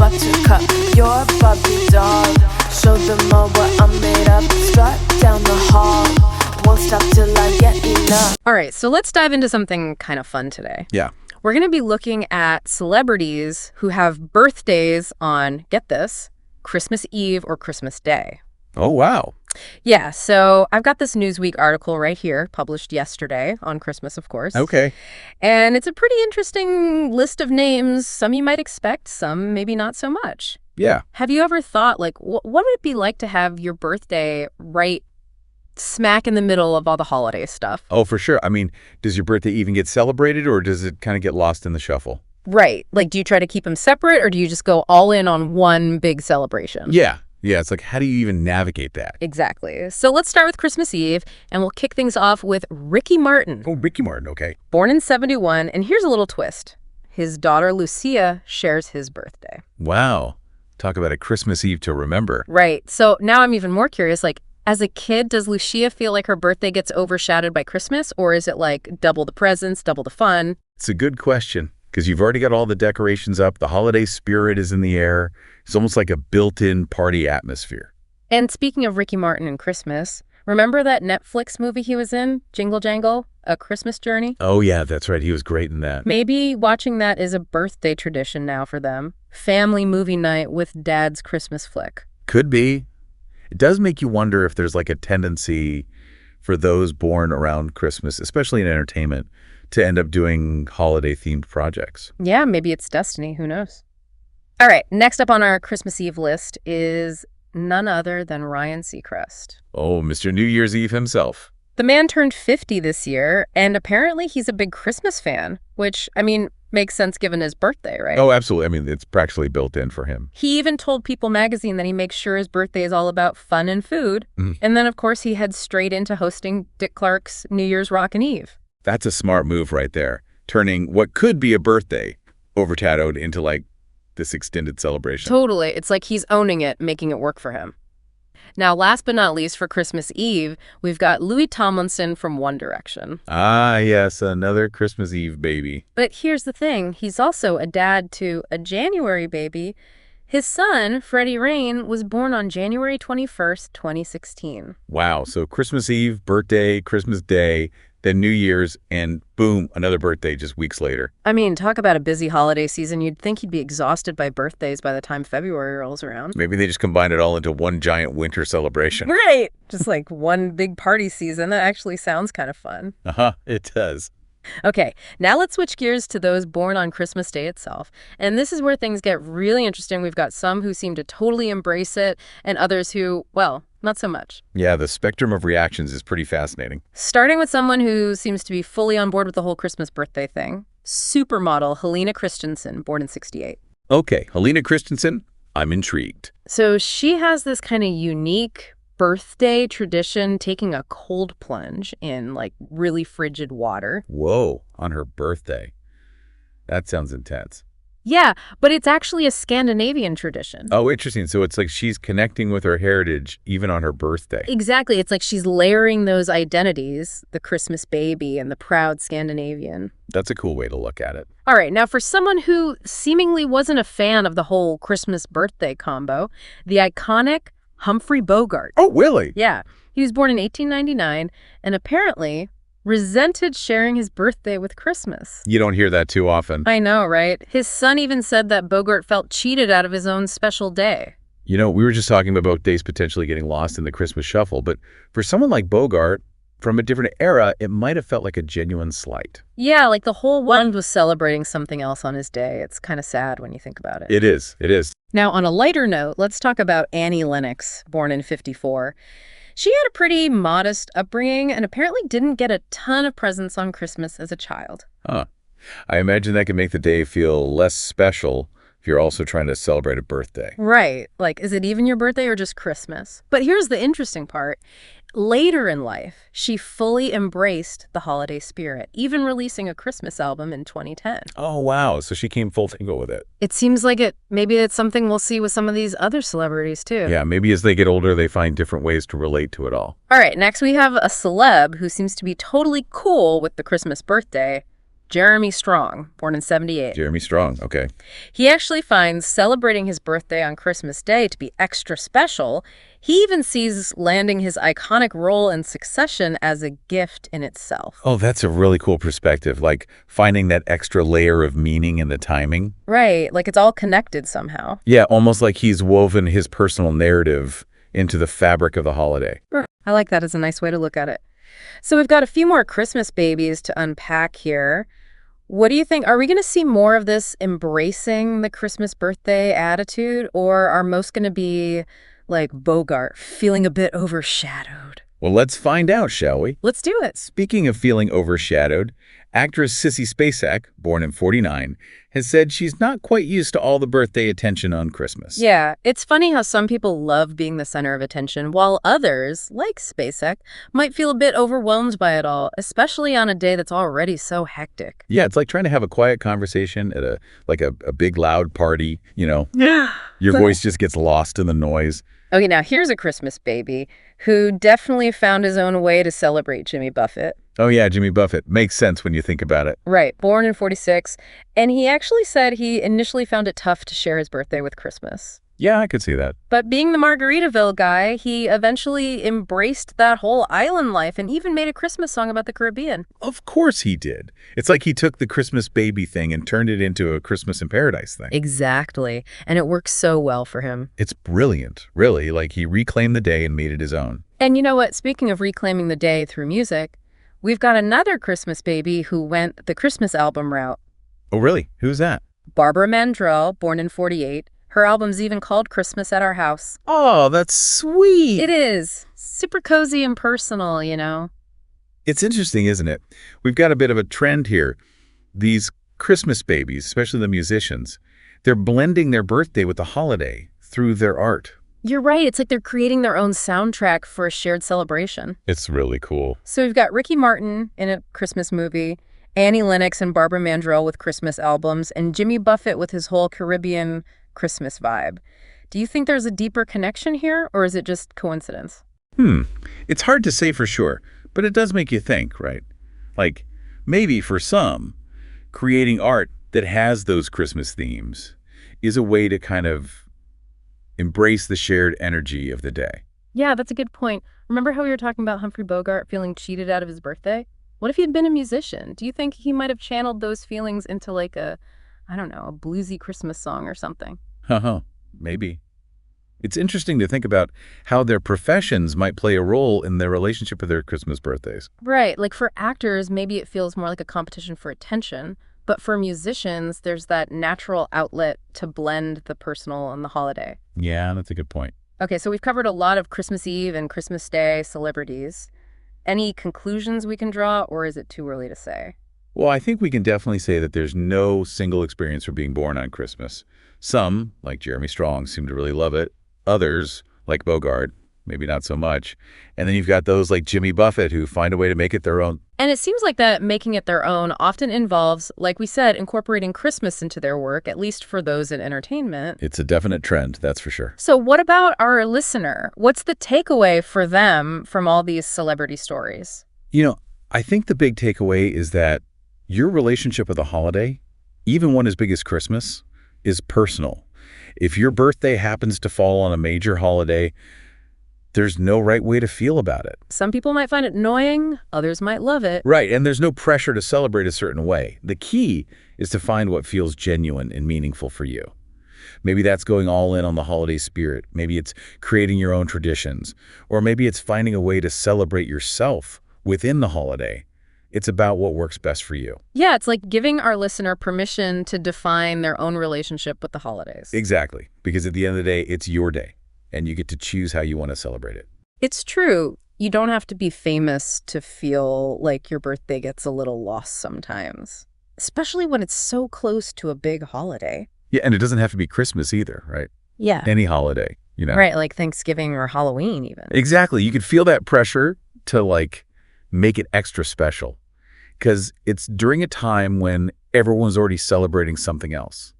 buttercup, you're a Barbie doll. Show them all what I'm made of. Strut down the hall, won't stop till I get enough. All right, so let's dive into something kind of fun today. Yeah. We're going to be looking at celebrities who have birthdays on, get this, Christmas Eve or Christmas Day. Oh, wow. Yeah, so I've got this Newsweek article right here, published yesterday on Christmas, of course. Okay. And it's a pretty interesting list of names. Some you might expect, some maybe not so much. Yeah. Have you ever thought, like, what would it be like to have your birthday right smack in the middle of all the holiday stuff? Oh, for sure. I mean, does your birthday even get celebrated, or does it kind of get lost in the shuffle? Right. Like, do you try to keep them separate, or do you just go all in on one big celebration? Yeah. Yeah, it's like, how do you even navigate that? Exactly. So let's start with Christmas Eve, and we'll kick things off with Ricky Martin. Oh, Ricky Martin, okay. Born in 1971, and here's a little twist. His daughter, Lucia, shares his birthday. Wow. Talk about a Christmas Eve to remember. Right. So now I'm even more curious, like, as a kid, does Lucia feel like her birthday gets overshadowed by Christmas, or is it like double the presents, double the fun? It's a good question, because you've already got all the decorations up. The holiday spirit is in the air. It's almost like a built-in party atmosphere. And speaking of Ricky Martin and Christmas, remember that Netflix movie he was in, Jingle Jangle, A Christmas Journey? Oh, yeah, that's right. He was great in that. Maybe watching that is a birthday tradition now for them. Family movie night with dad's Christmas flick. Could be. It does make you wonder if there's like a tendency for those born around Christmas, especially in entertainment, to end up doing holiday-themed projects. Yeah, maybe it's destiny. Who knows? All right, next up on our Christmas Eve list is none other than Ryan Seacrest. Oh, Mr. New Year's Eve himself. The man turned 50 this year, and apparently he's a big Christmas fan, which, I mean, makes sense given his birthday, right? Oh, absolutely. I mean, it's practically built in for him. He even told People magazine that he makes sure his birthday is all about fun and food. And then, of course, he heads straight into hosting Dick Clark's New Year's Rockin' Eve. That's a smart move right there, turning what could be a birthday overshadowed into like this extended celebration. Totally. It's like he's owning it, making it work for him. Now, last but not least, for Christmas Eve, we've got Louis Tomlinson from One Direction. Ah, yes, another Christmas Eve baby. But here's the thing. He's also a dad to a January baby. His son, Freddie Rain, was born on January 21st, 2016. Wow, so Christmas Eve, birthday, Christmas Day, then New Year's, and boom, another birthday just weeks later. I mean, talk about a busy holiday season. You'd think he'd be exhausted by birthdays by the time February rolls around. Maybe they just combine it all into one giant winter celebration. Right. Just like one big party season. That actually sounds kind of fun. It does. Okay, now let's switch gears to those born on Christmas Day itself. And this is where things get really interesting. We've got some who seem to totally embrace it, and others who, well, not so much. Yeah, the spectrum of reactions is pretty fascinating. Starting with someone who seems to be fully on board with the whole Christmas birthday thing. Supermodel Helena Christensen, born in 1968. Okay, Helena Christensen, I'm intrigued. So she has this kind of unique birthday tradition, taking a cold plunge in like really frigid water. Whoa, on her birthday. That sounds intense. Yeah, but it's actually a Scandinavian tradition. Oh, interesting. So it's like she's connecting with her heritage even on her birthday. Exactly. It's like she's layering those identities, the Christmas baby and the proud Scandinavian. That's a cool way to look at it. All right, now for someone who seemingly wasn't a fan of the whole Christmas birthday combo, the iconic Humphrey Bogart. Oh, really? Yeah, he was born in 1899 and apparently resented sharing his birthday with Christmas. You don't hear that too often. I know, right? His son even said that Bogart felt cheated out of his own special day. You know, we were just talking about days potentially getting lost in the Christmas shuffle, but for someone like Bogart, from a different era, it might have felt like a genuine slight. Yeah, like the whole world was celebrating something else on his day. It's kind of sad when you think about it. It is. It is. Now, on a lighter note, let's talk about Annie Lennox, born in 1954. She had a pretty modest upbringing and apparently didn't get a ton of presents on Christmas as a child. Huh. I imagine that can make the day feel less special if you're also trying to celebrate a birthday. Right. Like, is it even your birthday or just Christmas? But here's the interesting part. Later in life, she fully embraced the holiday spirit, even releasing a Christmas album in 2010. Oh, wow. So she came full tango with it. It seems like maybe it's something we'll see with some of these other celebrities, too. Yeah, maybe as they get older, they find different ways to relate to it all. All right, next we have a celeb who seems to be totally cool with the Christmas birthday, Jeremy Strong, born in 78. Jeremy Strong, okay. He actually finds celebrating his birthday on Christmas Day to be extra special. He even sees landing his iconic role in Succession as a gift in itself. Oh, that's a really cool perspective, like finding that extra layer of meaning in the timing. Right, like it's all connected somehow. Yeah, almost like he's woven his personal narrative into the fabric of the holiday. I like that as a nice way to look at it. So we've got a few more Christmas babies to unpack here. What do you think? Are we going to see more of this embracing the Christmas birthday attitude, or are most going to be like Bogart, feeling a bit overshadowed? Well, let's find out, shall we? Let's do it. Speaking of feeling overshadowed, actress Sissy Spacek, born in 1949, has said she's not quite used to all the birthday attention on Christmas. Yeah, it's funny how some people love being the center of attention, while others, like Spacek, might feel a bit overwhelmed by it all, especially on a day that's already so hectic. Yeah, it's like trying to have a quiet conversation at a big loud party, Yeah. Your voice just gets lost in the noise. Okay, now here's a Christmas baby who definitely found his own way to celebrate Jimmy Buffett. Oh yeah, Jimmy Buffett. Makes sense when you think about it. Right, born in 1946, and he actually said he initially found it tough to share his birthday with Christmas. Yeah, I could see that. But being the Margaritaville guy, he eventually embraced that whole island life and even made a Christmas song about the Caribbean. Of course he did. It's like he took the Christmas baby thing and turned it into a Christmas in Paradise thing. Exactly, and it works so well for him. It's brilliant, really. Like he reclaimed the day and made it his own. And you know what? Speaking of reclaiming the day through music, we've got another Christmas baby who went the Christmas album route. Oh, really? Who's that? Barbara Mandrell, born in 1948. Her album's even called Christmas at Our House. Oh, that's sweet. It is. Super cozy and personal, you know. It's interesting, isn't it? We've got a bit of a trend here. These Christmas babies, especially the musicians, they're blending their birthday with the holiday through their art. You're right. It's like they're creating their own soundtrack for a shared celebration. It's really cool. So we've got Ricky Martin in a Christmas movie, Annie Lennox and Barbara Mandrell with Christmas albums, and Jimmy Buffett with his whole Caribbean Christmas vibe. Do you think there's a deeper connection here, or is it just coincidence? It's hard to say for sure, but it does make you think, right? Like, maybe for some, creating art that has those Christmas themes is a way to kind of embrace the shared energy of the day. Yeah, that's a good point. Remember how we were talking about Humphrey Bogart feeling cheated out of his birthday? What if he had been a musician? Do you think he might have channeled those feelings into like a bluesy Christmas song or something? Maybe. It's interesting to think about how their professions might play a role in their relationship with their Christmas birthdays. Right. Like for actors, maybe it feels more like a competition for attention. But for musicians, there's that natural outlet to blend the personal and the holiday. Yeah, that's a good point. Okay, so we've covered a lot of Christmas Eve and Christmas Day celebrities. Any conclusions we can draw, or is it too early to say? Well, I think we can definitely say that there's no single experience for being born on Christmas. Some, like Jeremy Strong, seem to really love it. Others, like Bogart, maybe not so much. And then you've got those like Jimmy Buffett who find a way to make it their own. And it seems like that making it their own often involves, like we said, incorporating Christmas into their work, at least for those in entertainment. It's a definite trend, that's for sure. So what about our listener? What's the takeaway for them from all these celebrity stories? I think the big takeaway is that your relationship with a holiday, even one as big as Christmas, is personal. If your birthday happens to fall on a major holiday, there's no right way to feel about it. Some people might find it annoying, others might love it. Right, and there's no pressure to celebrate a certain way. The key is to find what feels genuine and meaningful for you. Maybe that's going all in on the holiday spirit. Maybe it's creating your own traditions. Or maybe it's finding a way to celebrate yourself within the holiday. It's about what works best for you. Yeah, it's like giving our listener permission to define their own relationship with the holidays. Exactly, because at the end of the day, it's your day, and you get to choose how you want to celebrate it. It's true. You don't have to be famous to feel like your birthday gets a little lost sometimes, especially when it's so close to a big holiday. Yeah, and it doesn't have to be Christmas either, right? Yeah. Any holiday, Right, like Thanksgiving or Halloween even. Exactly. You could feel that pressure to make it extra special because it's during a time when everyone's already celebrating something else.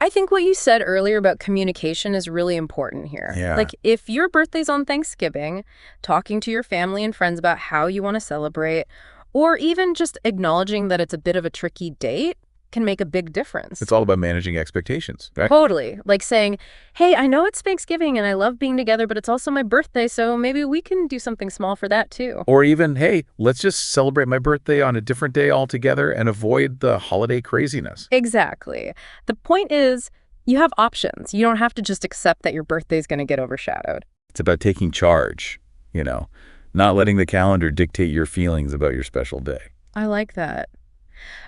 I think what you said earlier about communication is really important here. Yeah. Like if your birthday's on Thanksgiving, talking to your family and friends about how you want to celebrate, Or even just acknowledging that it's a bit of a tricky date can make a big difference. It's all about managing expectations, right? Totally. Like saying, hey, I know it's Thanksgiving and I love being together, but it's also my birthday, so maybe we can do something small for that too. Or even, hey, let's just celebrate my birthday on a different day altogether and avoid the holiday craziness. Exactly. The point is, you have options. You don't have to just accept that your birthday is going to get overshadowed. It's about taking charge, not letting the calendar dictate your feelings about your special day. I like that.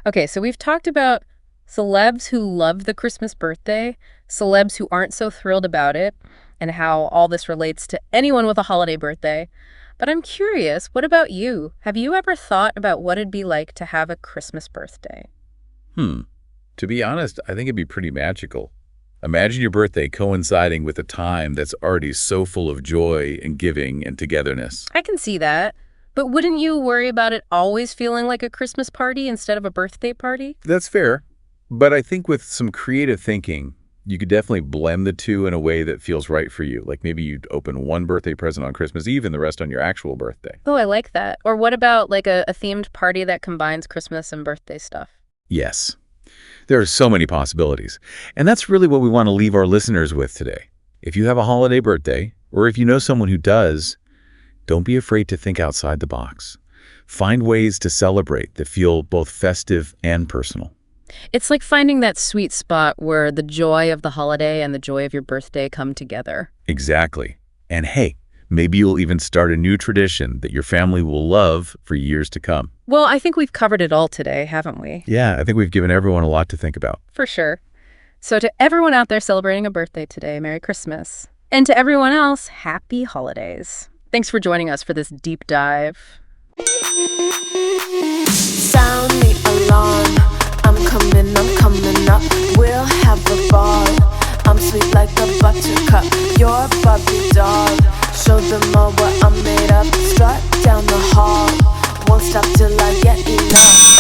Okay, so we've talked about celebs who love the Christmas birthday, celebs who aren't so thrilled about it, and how all this relates to anyone with a holiday birthday. But I'm curious, what about you? Have you ever thought about what it'd be like to have a Christmas birthday? To be honest, I think it'd be pretty magical. Imagine your birthday coinciding with a time that's already so full of joy and giving and togetherness. I can see that. But wouldn't you worry about it always feeling like a Christmas party instead of a birthday party? That's fair. But I think with some creative thinking, you could definitely blend the two in a way that feels right for you. Like maybe you'd open one birthday present on Christmas Eve and the rest on your actual birthday. Oh, I like that. Or what about like a themed party that combines Christmas and birthday stuff? Yes. There are so many possibilities. And that's really what we want to leave our listeners with today. If you have a holiday birthday, or if you know someone who does, don't be afraid to think outside the box. Find ways to celebrate that feel both festive and personal. It's like finding that sweet spot where the joy of the holiday and the joy of your birthday come together. Exactly. And hey, maybe you'll even start a new tradition that your family will love for years to come. Well, I think we've covered it all today, haven't we? Yeah, I think we've given everyone a lot to think about. For sure. So to everyone out there celebrating a birthday today, Merry Christmas. And to everyone else, Happy Holidays. Thanks for joining us for this deep dive. Sound the alarm. I'm coming up. We'll have a ball. I'm sweet like a buttercup. You're a Barbie doll. Show them all what I'm made of. Strut down the hall. Won't stop till I get enough.